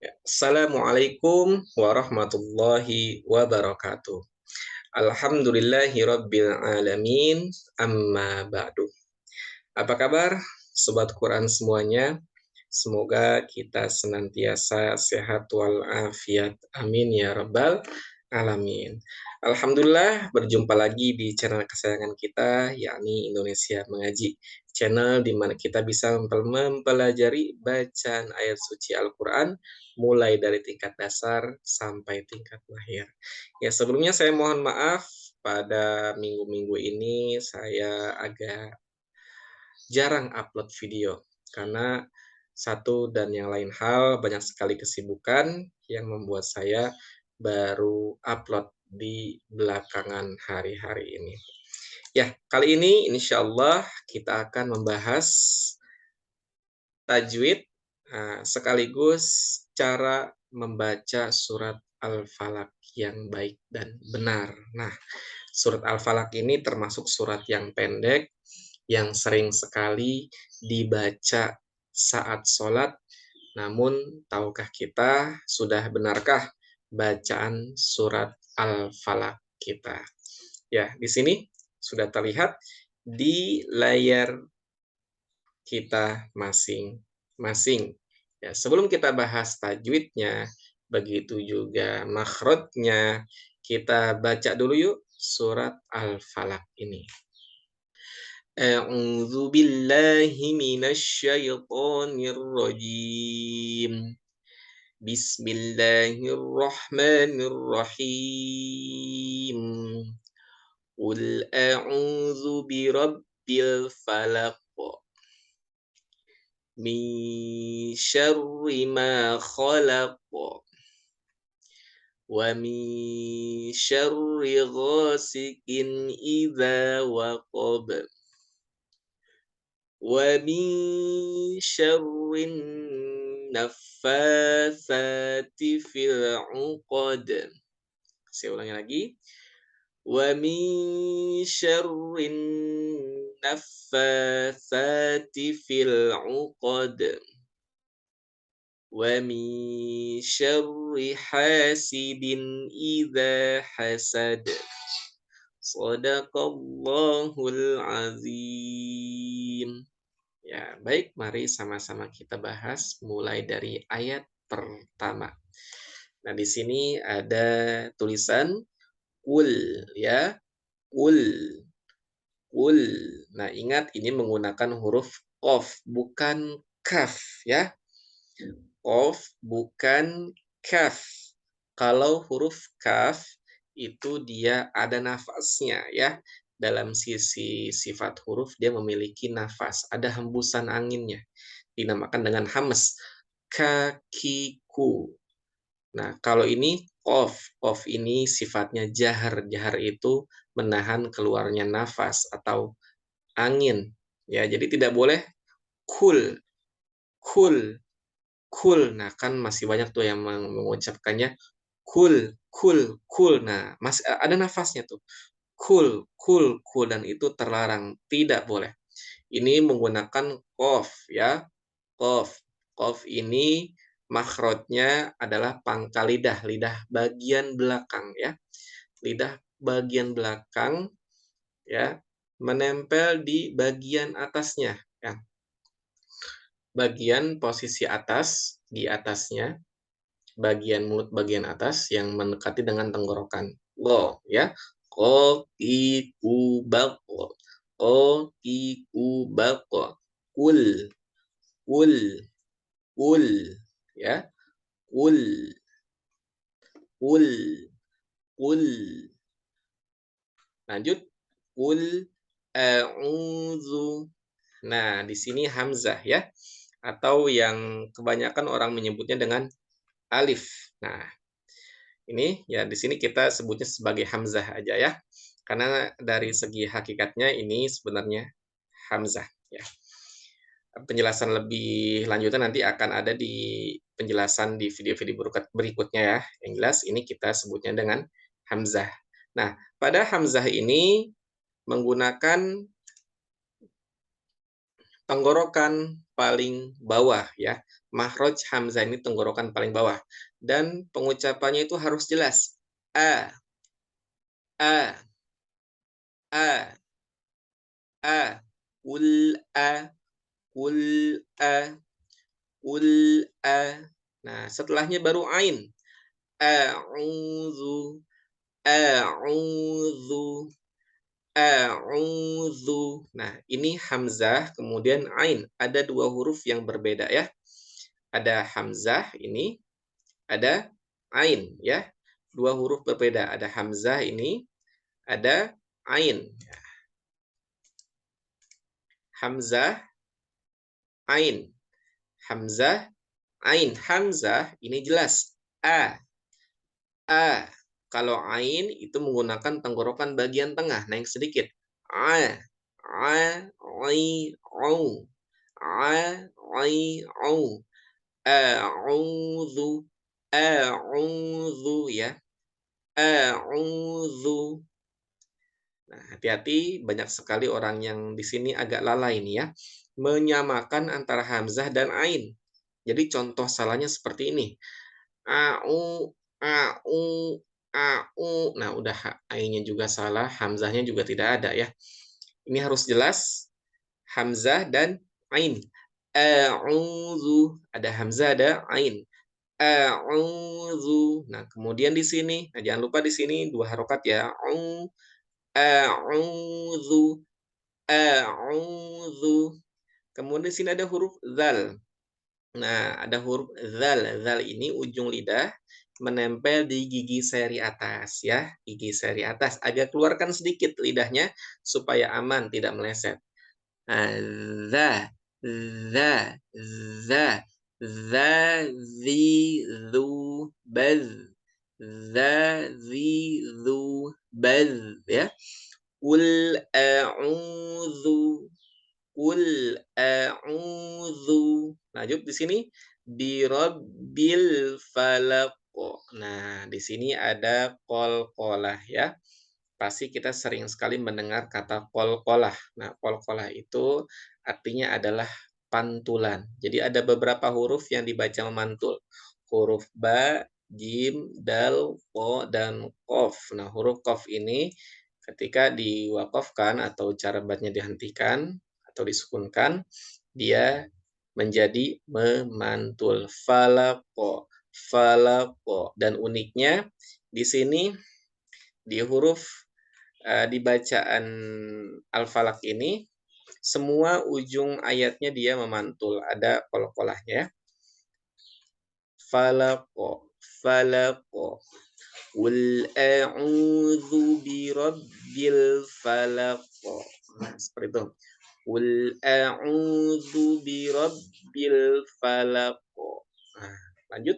Assalamualaikum warahmatullahi wabarakatuh. Alhamdulillahi rabbil alamin. Amma ba'du. Apa kabar Sobat Quran semuanya? Semoga kita senantiasa sehat walafiat. Amin ya rabbal alamin. Alhamdulillah berjumpa lagi di channel kesayangan kita, yakni Indonesia Mengaji. Channel di mana kita bisa mempelajari bacaan ayat suci Al-Quran mulai dari tingkat dasar sampai tingkat mahir. Ya, sebelumnya saya mohon maaf pada minggu-minggu ini saya agak jarang upload video karena satu dan yang lain hal banyak sekali kesibukan yang membuat saya baru upload di belakangan hari-hari ini. Ya, kali ini insya Allah kita akan membahas tajwid sekaligus cara membaca surat Al-Falaq yang baik dan benar. Nah, surat Al-Falaq ini termasuk surat yang pendek yang sering sekali dibaca saat sholat. Namun, tahukah kita sudah benarkah bacaan surat Al-Falaq kita? Ya, di sini sudah terlihat di layar kita masing-masing. Ya, sebelum kita bahas tajwidnya, begitu juga makhrajnya, kita baca dulu yuk surat Al-Falaq ini. A'udzu billahi minasyaitonir rajim. Bismillahirrahmanirrahim. Qul a'udzu birabbil falaq. Min syarri ma khalaq. Wa min syarri ghasikin idza waqab. Wa min syarrin naffatsati fil 'uqad. Saya ulangi lagi. Wa min syarrin naffatsati fil 'uqad. Wa min syarri hasidin idza hasad. Shadaqallahul azim. Ya, baik, mari sama-sama kita bahas mulai dari ayat pertama. Nah, di sini ada tulisan kul, ya, kul, kul. Nah, ingat ini menggunakan huruf qaf, bukan kaf, ya. Qaf bukan kaf. Kalau huruf kaf itu dia ada nafasnya, ya. Dalam sisi sifat huruf dia memiliki nafas, ada hembusan anginnya. Dinamakan dengan hams. Kakiku. Nah, kalau ini qaf. Qaf ini sifatnya jahar. Jahar itu menahan keluarnya nafas atau angin. Ya, jadi tidak boleh kul, kul, kul. Nah, kan masih banyak tuh yang mengucapkannya kul, kul, kul. Nah, masih ada nafasnya tuh. Kul, kul, kul, dan itu terlarang, tidak boleh. Ini menggunakan qaf, ya. Qaf. Qaf ini makhrajnya adalah pangkal lidah, lidah bagian belakang, ya. Lidah bagian belakang, ya, menempel di bagian atasnya, ya. Bagian posisi atas di atasnya, bagian mulut bagian atas yang mendekati dengan tenggorokan. Lo, ya. Ko, ki, ku, bak, ko, ki, ku, bak, kul, kul, kul, ya. Kul, kul, kul. Lanjut. Kul a'udzu. Nah, di sini hamzah, ya. Atau yang kebanyakan orang menyebutnya dengan alif. Nah, ini ya di sini kita sebutnya sebagai hamzah aja, ya. Karena dari segi hakikatnya ini sebenarnya hamzah, ya. Penjelasan lebih lanjutan nanti akan ada di penjelasan di video-video berikutnya, ya. Yang jelas ini kita sebutnya dengan hamzah. Nah, pada hamzah ini menggunakan tenggorokan paling bawah ya. Makhraj hamzah ini tenggorokan paling bawah. Dan pengucapannya itu harus jelas. A, a, a, a, kul a, kul a, kul a. Nah, setelahnya baru ain. A'udzu, a'udzu, a'udzu. Nah, ini hamzah kemudian ain. Ada dua huruf yang berbeda ya. Ada hamzah ini, ada ain ya. Dua huruf berbeda. Ada hamzah ini, ada ain. Hamzah, ain. Hamzah, ain. Hamzah ini jelas. A. A. Kalau ain itu menggunakan tenggorokan bagian tengah, naik sedikit. A. A. Ai. Au. A. Ai. Au. A'udzu. A'udzu ya. A'udzu. Nah, hati-hati, banyak sekali orang yang di sini agak lalai nih ya, menyamakan antara hamzah dan ain. Jadi contoh salahnya seperti ini. Au, au, au. Nah, udah ainnya juga salah, hamzahnya juga tidak ada ya. Ini harus jelas hamzah dan ain. A'udzu, ada hamzah, ada ain. A'udzu. Nah, kemudian di sini, nah jangan lupa di sini dua harokat ya. A'udzu, a'udzu. Kemudian di sini ada huruf zal. Nah, ada huruf zal. Zal ini ujung lidah menempel di gigi seri atas ya, gigi seri atas. Agak keluarkan sedikit lidahnya supaya aman, tidak meleset. Nah, za, za, za, za, zi, zu, baz, za, zi, zu, baz ya. Qul a'udzu, qul a'udzu. Lanjut di sini birabbil falaq. Nah, di sini ada qalqalah ya. Pasti kita sering sekali mendengar kata qalqalah. Nah, qalqalah itu artinya adalah pantulan. Jadi ada beberapa huruf yang dibaca memantul. Huruf ba, jim, dal, po, dan qaf. Nah, huruf qaf ini ketika diwakafkan atau cara bacanya dihentikan atau disukunkan, dia menjadi memantul. Falaqo, falaqo. Dan uniknya di sini di huruf di bacaan Al-Falaq ini semua ujung ayatnya dia memantul, ada qalqalahnya. Falaqo, falaqo. Qul a'udzu birabbil falaq. Nah, seperti itu. Qul a'udzu birabbil falaq. Nah, lanjut.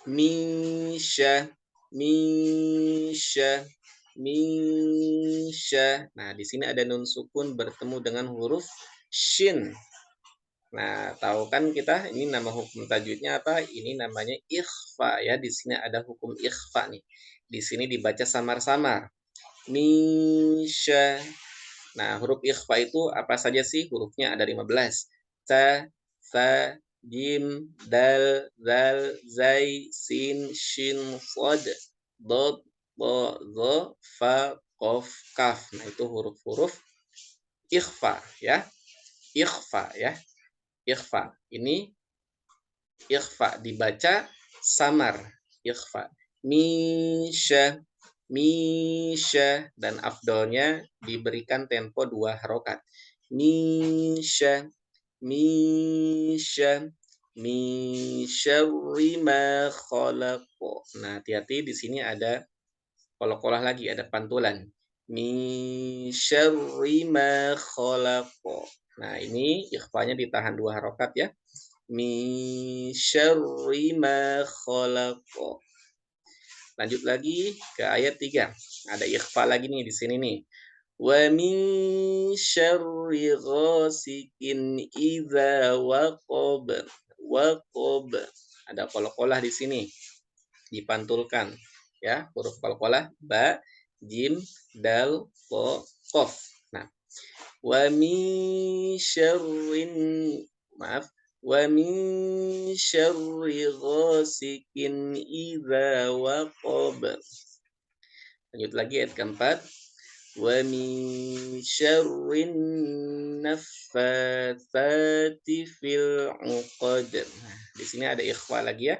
Misya, misya, misya. Nah, di sini ada nun sukun bertemu dengan huruf shin. Nah, tahu kan kita ini nama hukum tajwidnya apa? Ini namanya ikhfa ya. Di sini ada hukum ikhfa nih. Di sini dibaca samar-samar. Misya. Nah, huruf ikhfa itu apa saja sih? Hurufnya ada 15. Ta, fa, jim, dal, zal, zai, sin, shin, fod, dod, bo, zo, fa, kof, kaf. Nah, itu huruf-huruf ikhfa ya. Ikhfa ya. Ikhfa. Ini ikhfa dibaca samar. Ikhfa. Misya, misya, dan afdolnya diberikan tempo 2 harokat. Misya, misya, misyarri ma khalaq. Nah, hati-hati di sini ada qalqalah lagi, ada pantulan. Misyarri ma khalaq. Nah, ini ikhfanya ditahan 2 harokat ya. Misyarri ma khalaq. Lanjut lagi ke ayat 3. Ada ikhfa lagi nih di sini nih. Wa min syarri ghasikin idza waqab. Waqab. Ada qalqalah di sini. Dipantulkan ya, huruf qalqalah ba, jim, dal, po, qaf. Nah, Wa min syarrin maaf. Wa min syarri ghasikin idza waqab. Lanjut lagi ayat keempat. Wa min syarrin naffatsati fil 'uqad. Nah, di sini ada ikhfa lagi ya.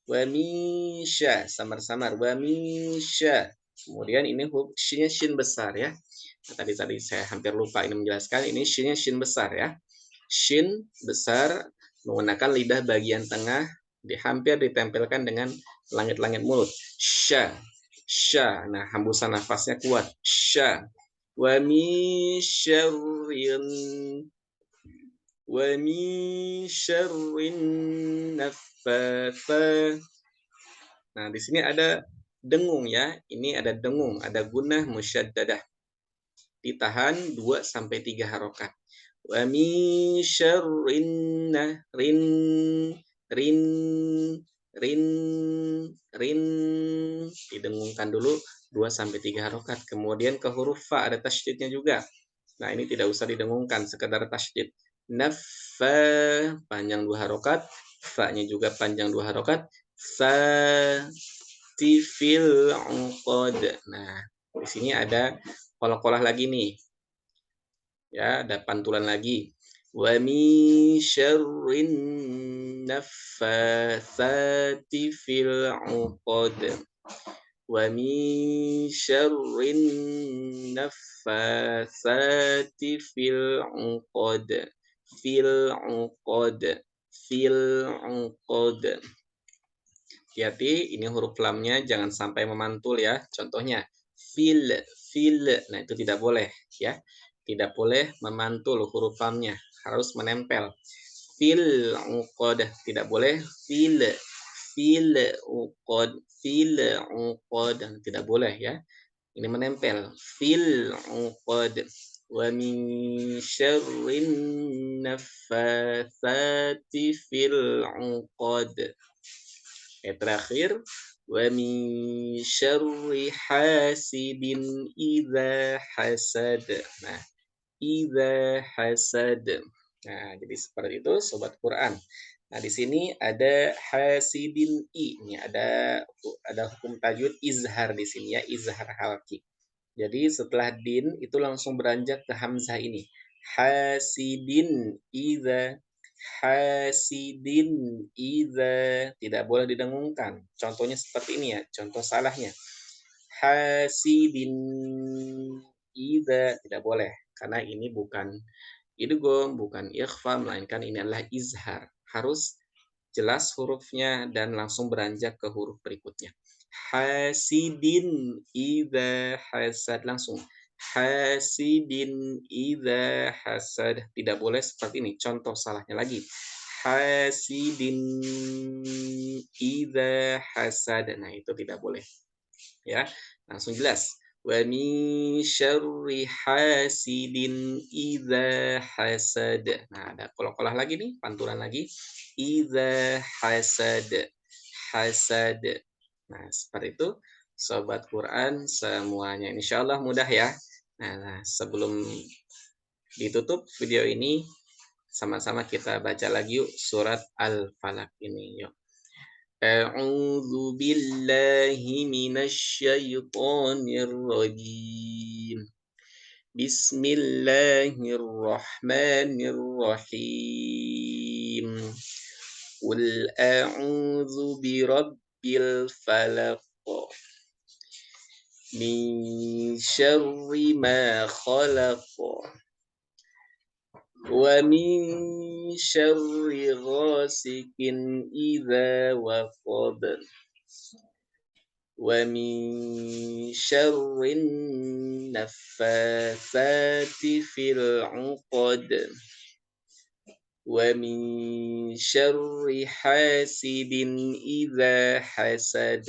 Wa min sya samar-samar wa min sya. Kemudian ini huruf shin-nya shin besar ya. Nah, tadi saya hampir lupa ini menjelaskan ini shin-nya shin besar ya. Shin besar menggunakan lidah bagian tengah hampir ditempelkan dengan langit-langit mulut. Sya. Sya. Nah, hembusan nafasnya kuat. Sya. Wa min syarrin naffatsa. Nah, di sini ada dengung ya. Ini ada dengung, ada gunnah musyaddadah. Ditahan 2 sampai 3 harokat. Wa min syarrin rin rin rin rin didengungkan dulu 2 sampai 3 harokat. Kemudian ke huruf fa ada tasydidnya juga. Nah, ini tidak usah didengungkan, sekedar tasydid. Naffa panjang 2 harokat, fa-nya juga panjang 2 harokat. Fa tifil uqad. Nah, di sini ada qol-qolah lagi nih. Ya, ada pantulan lagi. Wa min syarrin naffatsati fil 'uqad. Wa min syarrin naffatsati fil 'uqad. Fil 'uqad. Fil 'uqad. Hati-hati, ini huruf lamnya jangan sampai memantul ya. Contohnya, fil. Nah, itu tidak boleh ya. Tidak boleh memantul huruf lamnya, harus menempel. Fil uqad, tidak boleh fil uqad, tidak boleh ya. Ini menempel. Fil uqad. Wa min syarrin naffatsati fil uqad. Terakhir, wa min syarri hasidin idza hasad. Nah, idza hasad. Nah, jadi seperti itu sobat Quran. Nah, di sini ada hasidin i. Ini ada hukum tajwid izhar di sini ya, izhar halqi. Jadi setelah din itu langsung beranjak ke hamzah ini. Hasidin idza hasidin idza, tidak boleh didengungkan. Contohnya seperti ini ya, contoh salahnya. Hasidin idza, tidak boleh karena ini bukan idgham, bukan ikhfa, melainkan ini adalah izhar. Harus jelas hurufnya dan langsung beranjak ke huruf berikutnya. Hasidin idza hasad, langsung. Hasidin idza hasad, tidak boleh seperti ini. Contoh salahnya lagi. Hasidin idza hasad. Nah, itu tidak boleh. Ya, langsung jelas. Wa min syarri hasidin idza hasad. Nah, ada qol-qolah lagi nih, pantulan lagi. Idza hasad. Hasad. Nah, seperti itu sobat Quran semuanya. Insyaallah mudah ya. Nah, sebelum ditutup video ini, sama-sama kita baca lagi yuk surat Al-Falaq ini yuk. A'udzu billahi minasy syaithanir rajim. Bismillahirrahmanirrahim. Qul a'udzu birabbil falaq. Min syarri ma khalaq. Wa min syarri ghasikin idza waqab. Wa min syarrin naffatsati fil 'uqad. Wa min syarri hasidin idza hasad.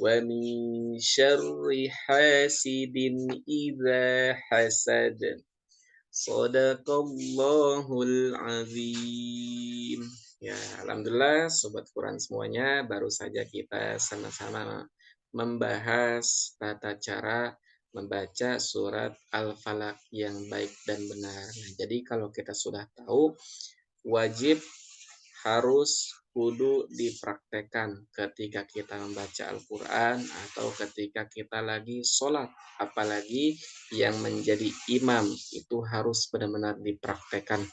Wa min syarri hasidin idza hasad. Shadaqallahul azim. Ya, alhamdulillah sobat Quran semuanya, baru saja kita sama-sama membahas tata cara membaca surat Al-Falaq yang baik dan benar. Nah, jadi kalau kita sudah tahu, wajib harus kudu dipraktekkan ketika kita membaca Al-Quran atau ketika kita lagi sholat. Apalagi yang menjadi imam itu harus benar-benar dipraktekkan.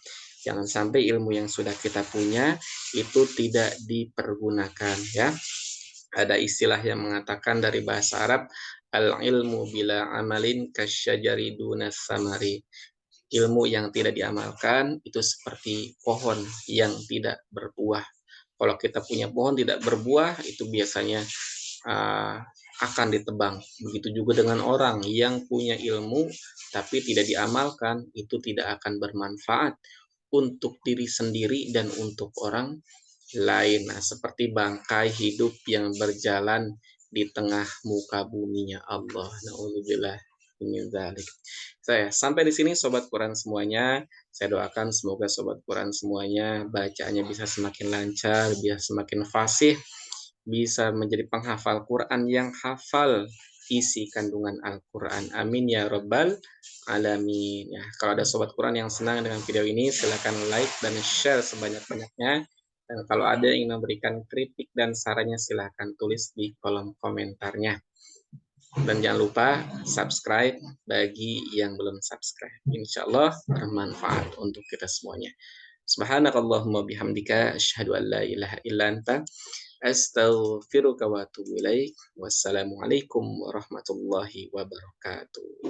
Jangan sampai ilmu yang sudah kita punya itu tidak dipergunakan ya. Ada istilah yang mengatakan dari bahasa Arab, al-ilmu bila amalin kasyajari dunas samari. Ilmu yang tidak diamalkan itu seperti pohon yang tidak berbuah. Kalau kita punya pohon tidak berbuah, itu biasanya uh, akan ditebang. Begitu juga dengan orang yang punya ilmu tapi tidak diamalkan, itu tidak akan bermanfaat untuk diri sendiri dan untuk orang lain. Nah, seperti bangkai hidup yang berjalan di tengah muka buminya Allah. Nauzubillah min dzalik. Saya sampai di sini sobat Quran semuanya. Saya doakan semoga sobat Quran semuanya bacaannya bisa semakin lancar, bisa semakin fasih, bisa menjadi penghafal Quran yang hafal isi kandungan Al-Quran. Amin ya Rabbal Alamin. Ya, kalau ada sobat Quran yang senang dengan video ini, silakan like dan share sebanyak-banyaknya. Dan kalau ada yang ingin memberikan kritik dan sarannya, silakan tulis di kolom komentarnya. Dan jangan lupa subscribe bagi yang belum subscribe. Insya Allah bermanfaat untuk kita semuanya. Subhanakallahumma bihamdika asyhadu an la ilaha illa anta astaghfiruka wa atubu ilaik. Wassalamualaikum warahmatullahi wabarakatuh.